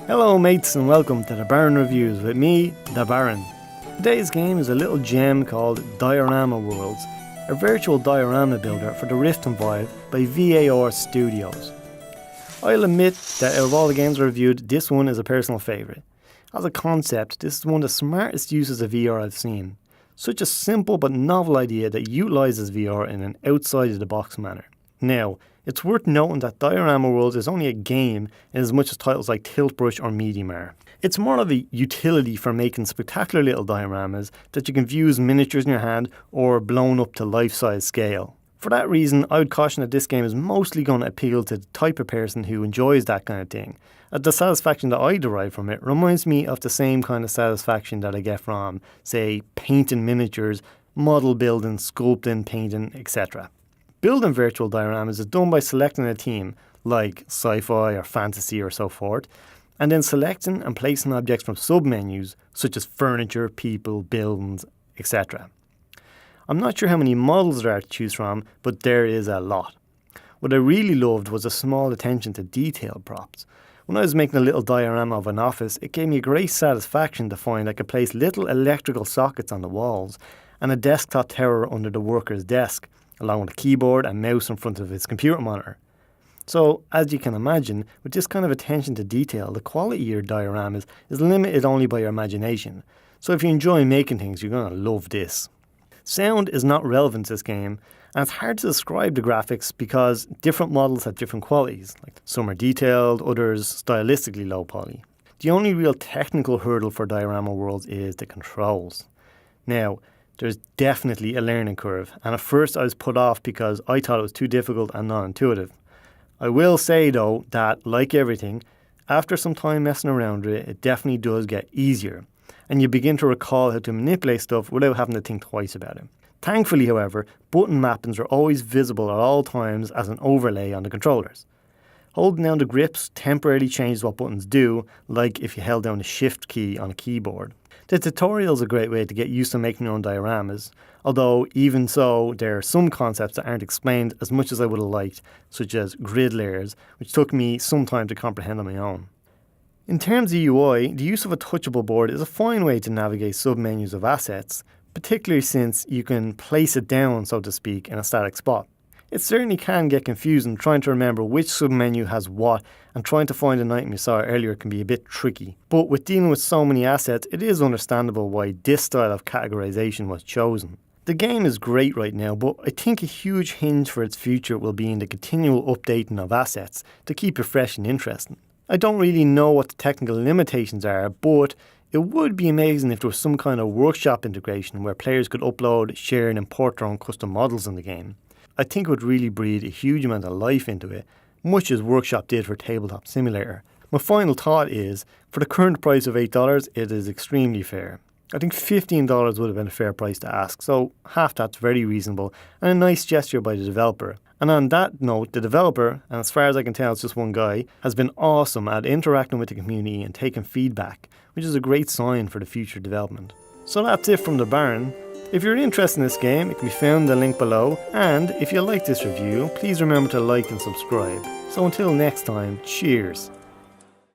Hello mates and welcome to the Baron Reviews with me, the Baron. Today's game is a little gem called Diorama Worlds, a virtual diorama builder for the Rift and Vive by VAR Studios. I'll admit that out of all the games I reviewed, this one is a personal favourite. As a concept, this is one of the smartest uses of VR I've seen. Such a simple but novel idea that utilises VR in an outside-of-the-box manner. Now, it's worth noting that Diorama Worlds is only a game in as much as titles like Tiltbrush or Medium are. It's more of a utility for making spectacular little dioramas that you can view as miniatures in your hand or blown up to life-size scale. For that reason, I would caution that this game is mostly going to appeal to the type of person who enjoys that kind of thing. The satisfaction that I derive from it reminds me of the same kind of satisfaction that I get from, say, painting miniatures, model building, sculpting, painting, etc. Building virtual dioramas is done by selecting a theme, like sci-fi or fantasy or so forth, and then selecting and placing objects from sub-menus, such as furniture, people, buildings, etc. I'm not sure how many models there are to choose from, but there is a lot. What I really loved was a small attention to detail props. When I was making a little diorama of an office, it gave me great satisfaction to find I could place little electrical sockets on the walls and a desktop tower under the worker's desk, along with a keyboard and mouse in front of his computer monitor. So, as you can imagine, with this kind of attention to detail, the quality of your dioramas is limited only by your imagination. So if you enjoy making things, you're going to love this. Sound is not relevant to this game, and it's hard to describe the graphics because different models have different qualities. Like some are detailed, others stylistically low poly. The only real technical hurdle for Diorama Worlds is the controls. Now, there's definitely a learning curve, and at first I was put off because I thought it was too difficult and non-intuitive. I will say though that, like everything, after some time messing around with it, it definitely does get easier, and you begin to recall how to manipulate stuff without having to think twice about it. Thankfully, however, button mappings are always visible at all times as an overlay on the controllers. Holding down the grips temporarily changes what buttons do, like if you held down the Shift key on a keyboard. The tutorial is a great way to get used to making your own dioramas, although even so, there are some concepts that aren't explained as much as I would have liked, such as grid layers, which took me some time to comprehend on my own. In terms of UI, the use of a touchable board is a fine way to navigate sub-menus of assets, particularly since you can place it down, so to speak, in a static spot. It certainly can get confusing trying to remember which sub-menu has what, and trying to find an item you saw earlier can be a bit tricky. But with dealing with so many assets, it is understandable why this style of categorization was chosen. The game is great right now, but I think a huge hinge for its future will be in the continual updating of assets to keep it fresh and interesting. I don't really know what the technical limitations are, but it would be amazing if there was some kind of workshop integration where players could upload, share and import their own custom models in the game. I think it would really breathe a huge amount of life into it, much as Workshop did for Tabletop Simulator. My final thought is, for the current price of $8, it is extremely fair. I think $15 would have been a fair price to ask, so half that's very reasonable and a nice gesture by the developer. And on that note, the developer, and as far as I can tell it's just one guy, has been awesome at interacting with the community and taking feedback, which is a great sign for the future development. So that's it from the Baron. If you're interested in this game, it can be found in the link below, and if you like this review, please remember to like and subscribe. So until next time, cheers!